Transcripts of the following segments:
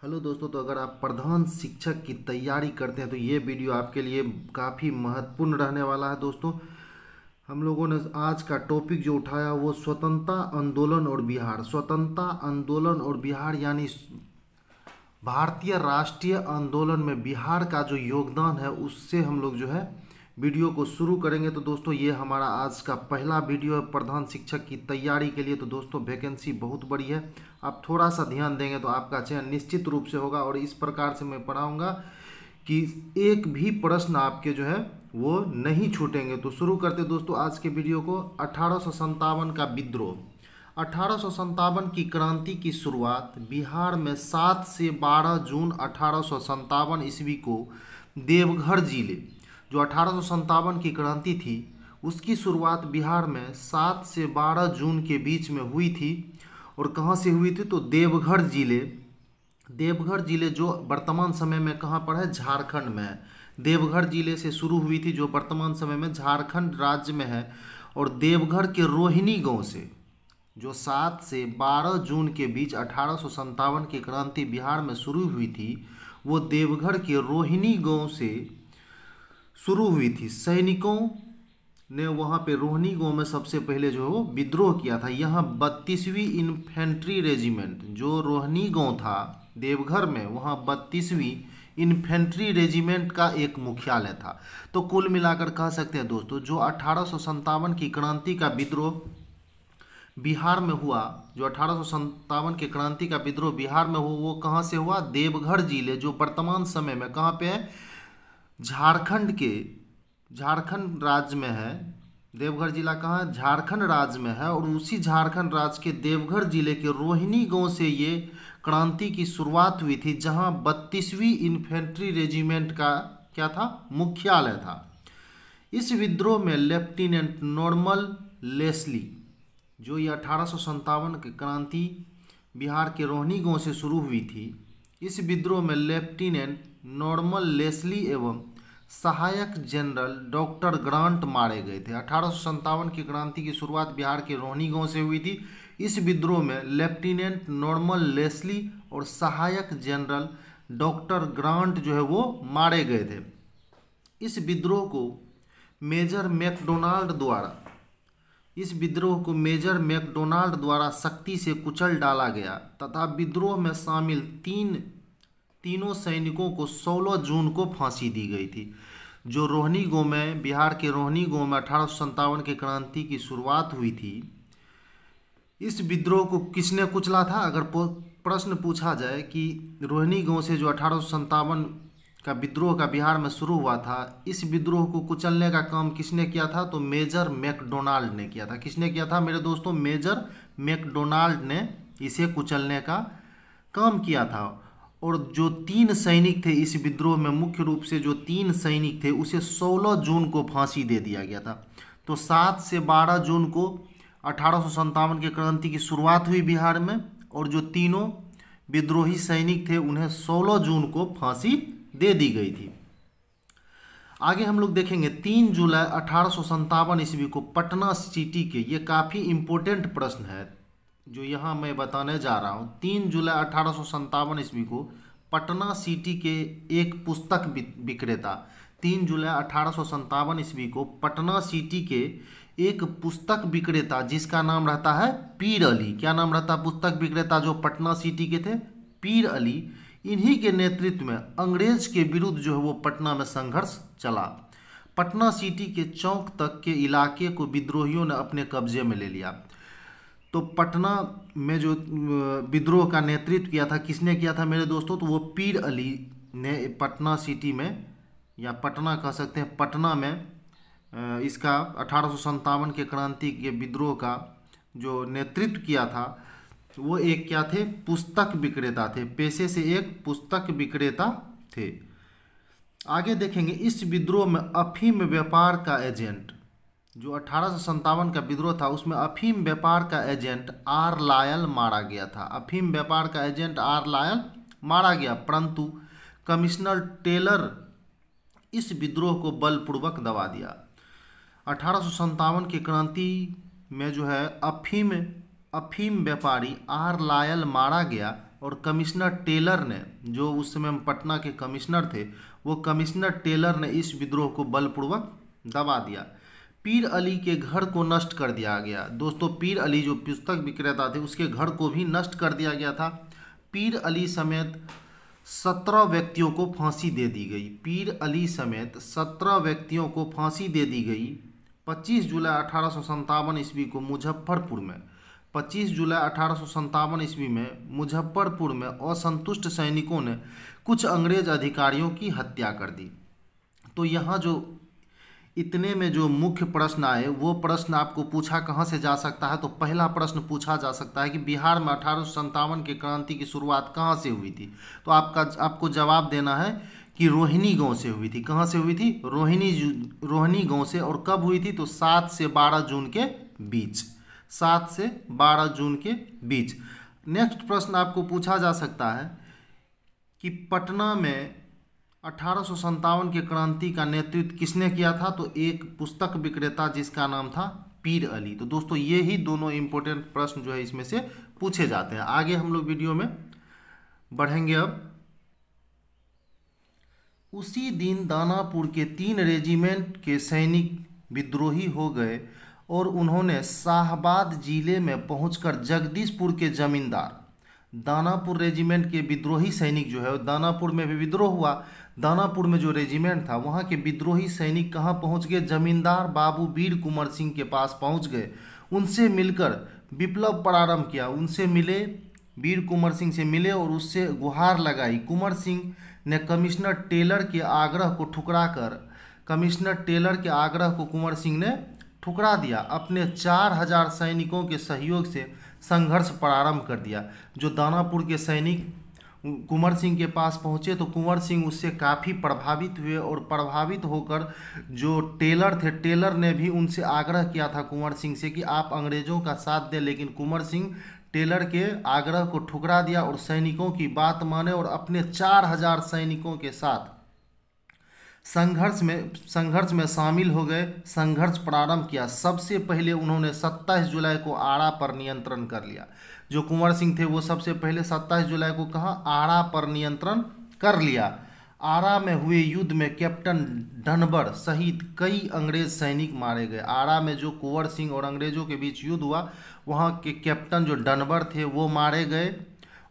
Hello दोस्तों, तो अगर आप प्रधान शिक्षक की तैयारी करते हैं तो ये वीडियो आपके लिए काफ़ी महत्वपूर्ण रहने वाला है। दोस्तों, हम लोगों ने आज का टॉपिक जो उठाया वो स्वतंत्रता आंदोलन और बिहार। स्वतंत्रता आंदोलन और बिहार यानी भारतीय राष्ट्रीय आंदोलन में बिहार का जो योगदान है उससे हम लोग जो है वीडियो को शुरू करेंगे। तो दोस्तों, ये हमारा आज का पहला वीडियो है प्रधान शिक्षक की तैयारी के लिए। तो दोस्तों, वैकेंसी बहुत बड़ी है, आप थोड़ा सा ध्यान देंगे तो आपका चयन निश्चित रूप से होगा। और इस प्रकार से मैं पढ़ाऊंगा कि एक भी प्रश्न आपके जो है वो नहीं छूटेंगे। तो शुरू करते दोस्तों आज के वीडियो को। 1857 का विद्रोह। 1857 की क्रांति की शुरुआत बिहार में 7 से 12 जून 1857 ईस्वी को देवघर जिले, जो 1857 की क्रांति थी उसकी शुरुआत बिहार में 7 से 12 जून के बीच में हुई थी। और कहाँ से हुई थी? तो देवघर जिले। देवघर जिले जो वर्तमान समय में कहाँ पर है? झारखंड में है। देवघर जिले से शुरू हुई थी जो वर्तमान समय में झारखंड राज्य में है। और देवघर के रोहिणी गांव से जो 7 से 12 जून के बीच 1857 की क्रांति बिहार में शुरू हुई थी, वो देवघर के रोहिणी गांव से शुरू हुई थी। सैनिकों ने वहाँ पे रोहिणी गांव में सबसे पहले जो है वो विद्रोह किया था। यहाँ 32वीं इन्फेंट्री रेजिमेंट जो रोहिणी गांव था देवघर में, वहाँ 32वीं इन्फेंट्री रेजिमेंट का एक मुख्यालय था। तो कुल मिलाकर कह सकते हैं दोस्तों, जो 1857 की क्रांति का विद्रोह बिहार में हुआ, जो 1857 की क्रांति का विद्रोह बिहार में हुआ, वो कहाँ से हुआ? देवघर जिले, जो वर्तमान समय में कहाँ पे है? झारखंड राज्य में है। देवघर जिला कहाँ है? झारखंड राज्य में है। और उसी झारखंड राज्य के देवघर जिले के रोहिणी गांव से ये क्रांति की शुरुआत हुई थी, जहां 32वीं इन्फेंट्री रेजिमेंट का क्या था? मुख्यालय था। इस विद्रोह में लेफ्टिनेंट नॉर्मल लेस्ली, जो ये 1857 की क्रांति बिहार के रोहिणी गांव से शुरू हुई थी, इस विद्रोह में लेफ्टिनेंट नॉर्मल लेस्ली एवं सहायक जनरल डॉक्टर ग्रांट मारे गए थे। 1857 की क्रांति की शुरुआत बिहार के रोहिणी गांव से हुई थी। इस विद्रोह में लेफ्टिनेंट नॉर्मल लेस्ली और सहायक जनरल डॉक्टर ग्रांट जो है वो मारे गए थे। इस विद्रोह को मेजर मैकडोनाल्ड द्वारा सख्ती से कुचल डाला गया तथा विद्रोह में शामिल तीनों सैनिकों को 16 जून को फांसी दी गई थी। जो रोहिणी गांव में, बिहार के रोहिणी गांव में 1857 की क्रांति की शुरुआत हुई थी, इस विद्रोह को किसने कुचला था? अगर प्रश्न पूछा जाए कि रोहिणी गांव से जो 1857 का विद्रोह का बिहार में शुरू हुआ था, इस विद्रोह को कुचलने का काम किसने किया था? तो मेजर मैकडोनाल्ड ने किया था। किसने किया था मेरे दोस्तों? मेजर मैकडोनाल्ड ने इसे कुचलने का काम किया था। और जो 3 सैनिक थे इस विद्रोह में, मुख्य रूप से जो 3 सैनिक थे, उसे 16 जून को फांसी दे दिया गया था। तो 7 से 12 जून को 1857 की क्रांति की शुरुआत हुई बिहार में, और जो तीनों विद्रोही सैनिक थे उन्हें 16 जून को फांसी दे दी गई थी। आगे हम लोग देखेंगे 3 जुलाई 1857 ईस्वी को पटना सिटी के, ये काफ़ी इम्पोर्टेंट प्रश्न है जो यहाँ मैं बताने जा रहा हूँ। 3 जुलाई 1857 ईस्वी को पटना सिटी के एक पुस्तक विक्रेता, 3 जुलाई 1857 ईस्वी को पटना सिटी के एक पुस्तक विक्रेता जिसका नाम रहता है पीर अली। क्या नाम रहता है पुस्तक विक्रेता जो पटना सिटी के थे? पीर अली। इन्हीं के नेतृत्व में अंग्रेज के विरुद्ध जो है वो पटना में संघर्ष चला। पटना सिटी के चौक तक के इलाके को विद्रोहियों ने अपने कब्जे में ले लिया। तो पटना में जो विद्रोह का नेतृत्व किया था, किसने किया था मेरे दोस्तों? तो वो पीर अली ने पटना सिटी में, या पटना कह सकते हैं, पटना में इसका 1857 के क्रांति के विद्रोह का जो नेतृत्व किया था, वो एक क्या थे? पुस्तक विक्रेता थे। पेशे से एक पुस्तक विक्रेता थे। आगे देखेंगे इस विद्रोह में अफीम व्यापार का एजेंट, जो 1857 का विद्रोह था उसमें अफीम व्यापार का एजेंट आर लायल मारा गया था। अफीम व्यापार का एजेंट आर लायल मारा गया, परंतु कमिश्नर टेलर इस विद्रोह को बलपूर्वक दबा दिया। 1857 की क्रांति में जो है अफीम व्यापारी आर लायल मारा गया, और कमिश्नर टेलर ने, जो उस समय पटना के कमिश्नर थे, वो कमिश्नर टेलर ने इस विद्रोह को बलपूर्वक दबा दिया। पीर अली के घर को नष्ट कर दिया गया। दोस्तों, पीर अली जो पुस्तक विक्रेता थे उसके घर को भी नष्ट कर दिया गया था। पीर अली समेत 17 व्यक्तियों को फांसी दे दी गई। पीर अली समेत 17 व्यक्तियों को फांसी दे दी गई। 25 जुलाई 1857 ईस्वी को मुजफ्फरपुर में 25 जुलाई 1857 ईस्वी में मुजफ्फरपुर में असंतुष्ट सैनिकों ने कुछ अंग्रेज अधिकारियों की हत्या कर दी। तो यहाँ जो इतने में जो मुख्य प्रश्न आए वो प्रश्न आपको पूछा कहाँ से जा सकता है। तो पहला प्रश्न पूछा जा सकता है कि बिहार में 1857 के क्रांति की शुरुआत कहाँ से हुई थी। तो आपको जवाब देना है कि रोहिणी गांव से हुई थी। कहाँ से हुई थी? रोहिणी गांव से। और कब हुई थी? तो 7 से 12 जून के बीच। 7 से 12 जून के बीच। नेक्स्ट प्रश्न आपको पूछा जा सकता है कि पटना में 1857 के क्रांति का नेतृत्व किसने किया था। तो एक पुस्तक विक्रेता जिसका नाम था पीर अली। तो दोस्तों, ये ही दोनों इंपॉर्टेंट प्रश्न जो है इसमें से पूछे जाते हैं। आगे हम लोग वीडियो में बढ़ेंगे। अब उसी दिन दानापुर के 3 रेजिमेंट के सैनिक विद्रोही हो गए और उन्होंने शाहबाद जिले में पहुंचकर जगदीशपुर के जमींदार, दानापुर रेजिमेंट के विद्रोही सैनिक जो है, दानापुर में भी विद्रोह हुआ। दानापुर में जो रेजिमेंट था वहाँ के विद्रोही सैनिक कहाँ पहुँच गए? जमींदार बाबू वीर कुंवर सिंह के पास पहुँच गए। उनसे मिलकर विप्लव प्रारंभ किया। उनसे मिले, वीर कुंवर सिंह से मिले और उससे गुहार लगाई। कुंवर सिंह ने कमिश्नर टेलर के आग्रह को कुंवर सिंह ने ठुकरा दिया। अपने 4000 सैनिकों के सहयोग से संघर्ष प्रारंभ कर दिया। जो दानापुर के सैनिक कुंवर सिंह के पास पहुंचे तो कुंवर सिंह उससे काफ़ी प्रभावित हुए और प्रभावित होकर जो टेलर थे, टेलर ने भी उनसे आग्रह किया था कुंवर सिंह से कि आप अंग्रेज़ों का साथ दें। लेकिन कुंवर सिंह टेलर के आग्रह को ठुकरा दिया और सैनिकों की बात माने और अपने 4000 सैनिकों के साथ संघर्ष में शामिल हो गए। संघर्ष प्रारंभ किया। सबसे पहले उन्होंने 27 जुलाई को आड़ा पर नियंत्रण कर लिया। जो कुंवर सिंह थे वो सबसे पहले 27 जुलाई को कहाँ? आड़ा पर नियंत्रण कर लिया। आड़ा में हुए युद्ध में कैप्टन डनबर सहित कई अंग्रेज सैनिक मारे गए। आड़ा में जो कुंवर सिंह और अंग्रेजों के बीच युद्ध हुआ वहाँ के कैप्टन जो डनबर थे वो मारे गए।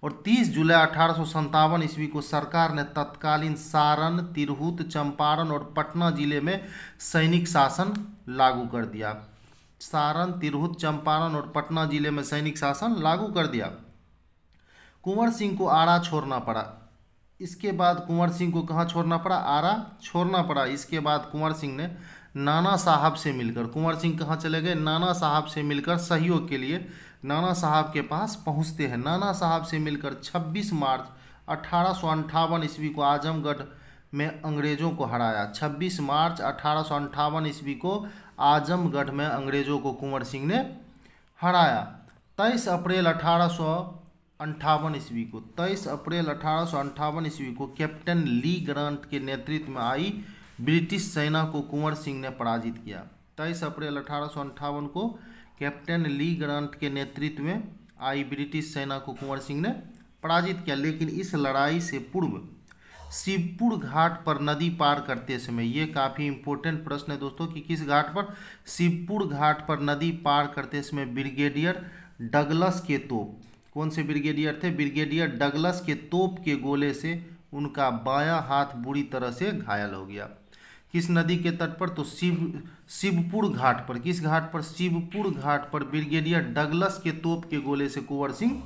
और 30 जुलाई 1857 ईस्वी को सरकार ने तत्कालीन सारण, तिरहुत, चंपारण और पटना जिले में सैनिक शासन लागू कर दिया। सारण, तिरहुत, चंपारण और पटना जिले में सैनिक शासन लागू कर दिया। कुंवर सिंह को आड़ा छोड़ना पड़ा। इसके बाद कुंवर सिंह को कहाँ छोड़ना पड़ा? आड़ा छोड़ना पड़ा। इसके बाद कुंवर सिंह ने नाना साहब से मिलकर, कुंवर सिंह कहाँ चले गए? नाना साहब से मिलकर सहयोग के लिए नाना साहब के पास पहुँचते हैं। नाना साहब से मिलकर 26 मार्च 1858 ईस्वी को आजमगढ़ में अंग्रेज़ों को हराया। 26 मार्च 1858 ईस्वी को आजमगढ़ में अंग्रेज़ों को कुंवर सिंह ने हराया। 23 अप्रैल 1858 ईस्वी को 23 अप्रैल 1858 ईस्वी को कैप्टन ली ग्रांट के नेतृत्व में आई ब्रिटिश सेना को कुंवर सिंह ने पराजित किया। 23 अप्रैल 1858 को कैप्टन ली ग्रांट के नेतृत्व में आई ब्रिटिश सेना को कुंवर सिंह ने पराजित किया। लेकिन इस लड़ाई से पूर्व शिवपुर घाट पर नदी पार करते समय, ये काफ़ी इंपॉर्टेंट प्रश्न है दोस्तों कि किस घाट पर? शिवपुर घाट पर नदी पार करते समय ब्रिगेडियर डगलस के तोप, कौन से ब्रिगेडियर थे? ब्रिगेडियर डगलस के तोप के गोले से उनका बायां हाथ बुरी तरह से घायल हो गया। किस नदी के तट पर? तो शिवपुर घाट पर। किस घाट पर? शिवपुर घाट पर ब्रिगेडियर डगलस के तोप के गोले से कुंवर सिंह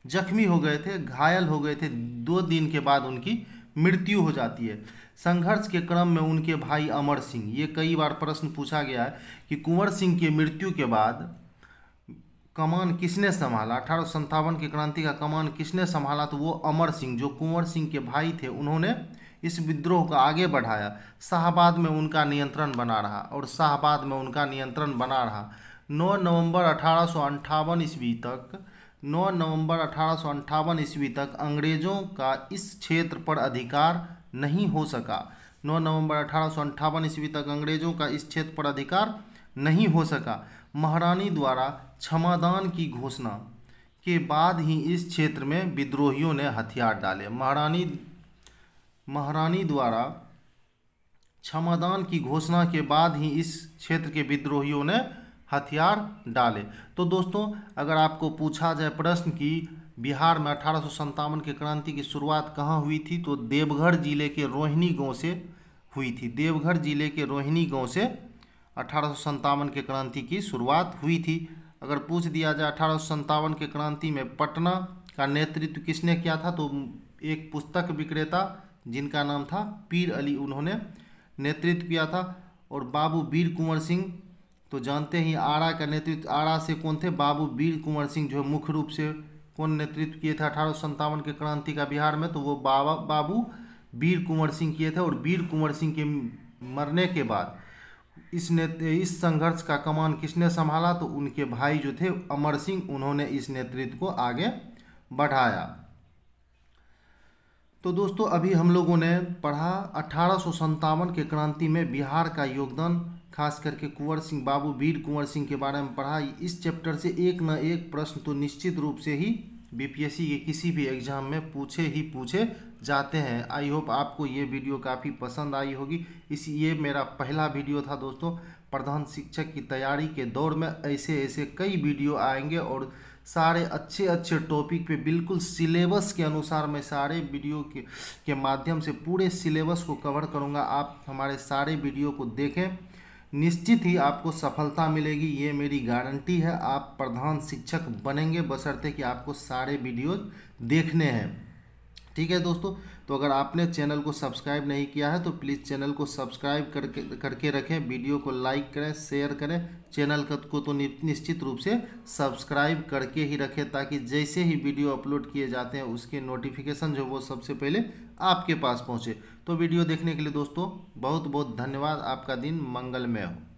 जख्मी हो गए थे, घायल हो गए थे। 2 दिन के बाद उनकी मृत्यु हो जाती है। संघर्ष के क्रम में उनके भाई अमर सिंह, ये कई बार प्रश्न पूछा गया है कि कुंवर सिंह के मृत्यु के बाद कमान किसने संभाला? 1857 की क्रांति का कमान किसने संभाला? तो वो अमर सिंह, जो कुंवर सिंह के भाई थे, उन्होंने इस विद्रोह को आगे बढ़ाया। शाहबाद में उनका नियंत्रण बना रहा और शाहबाद में उनका नियंत्रण बना रहा। 9 नवंबर 1858 ईस्वी तक 9 नवंबर 1858 ईस्वी तक अंग्रेज़ों का इस क्षेत्र पर अधिकार नहीं हो सका। 9 नवंबर 1858 ईस्वी तक अंग्रेज़ों का इस क्षेत्र पर अधिकार नहीं हो सका। महारानी द्वारा क्षमादान की घोषणा के बाद ही इस क्षेत्र में विद्रोहियों ने हथियार डाले। महारानी द्वारा क्षमादान की घोषणा के बाद ही इस क्षेत्र के विद्रोहियों ने हथियार डाले। तो दोस्तों, अगर आपको पूछा जाए प्रश्न कि बिहार में 1857 के क्रांति की शुरुआत कहाँ हुई थी, तो देवघर जिले के रोहिणी गांव से हुई थी। देवघर जिले के रोहिणी गांव से 1857 के क्रांति की शुरुआत हुई थी। अगर पूछ दिया जाए 1857 के क्रांति में पटना का नेतृत्व किसने किया था, तो एक पुस्तक विक्रेता जिनका नाम था पीर अली, उन्होंने नेतृत्व किया था। और बाबू वीर कुंवर सिंह, तो जानते ही आरा का नेतृत्व, आरा से कौन थे, बाबू वीर कुंवर सिंह, जो मुख्य रूप से कौन नेतृत्व किए थे 1857 के क्रांति का बिहार में, तो वो बाबू वीर कुंवर सिंह किए थे। और वीर कुंवर सिंह के मरने के बाद इस संघर्ष का कमान किसने संभाला, तो उनके भाई जो थे अमर सिंह, उन्होंने इस नेतृत्व को आगे बढ़ाया। तो दोस्तों, अभी हम लोगों ने पढ़ा 1857 के क्रांति में बिहार का योगदान, खास करके कुंवर सिंह, बाबू वीर कुंवर सिंह के बारे में पढ़ा। इस चैप्टर से एक न एक प्रश्न तो निश्चित रूप से ही बीपीएससी के किसी भी एग्जाम में पूछे जाते हैं। आई होप आपको ये वीडियो काफ़ी पसंद आई होगी। ये मेरा पहला वीडियो था दोस्तों। प्रधान शिक्षक की तैयारी के दौर में ऐसे कई वीडियो आएंगे और सारे अच्छे टॉपिक पे बिल्कुल सिलेबस के अनुसार मैं सारे वीडियो के माध्यम से पूरे सिलेबस को कवर करूँगा। आप हमारे सारे वीडियो को देखें, निश्चित ही आपको सफलता मिलेगी, ये मेरी गारंटी है। आप प्रधान शिक्षक बनेंगे बशर्ते कि आपको सारे वीडियो देखने हैं। ठीक है दोस्तों, तो अगर आपने चैनल को सब्सक्राइब नहीं किया है तो प्लीज़ चैनल को सब्सक्राइब करके रखें, वीडियो को लाइक करें, शेयर करें, चैनल को तो निश्चित रूप से सब्सक्राइब करके ही रखें, ताकि जैसे ही वीडियो अपलोड किए जाते हैं उसके नोटिफिकेशन जो वो सबसे पहले आपके पास पहुंचे। तो वीडियो देखने के लिए दोस्तों बहुत बहुत धन्यवाद। आपका दिन मंगलमय हो।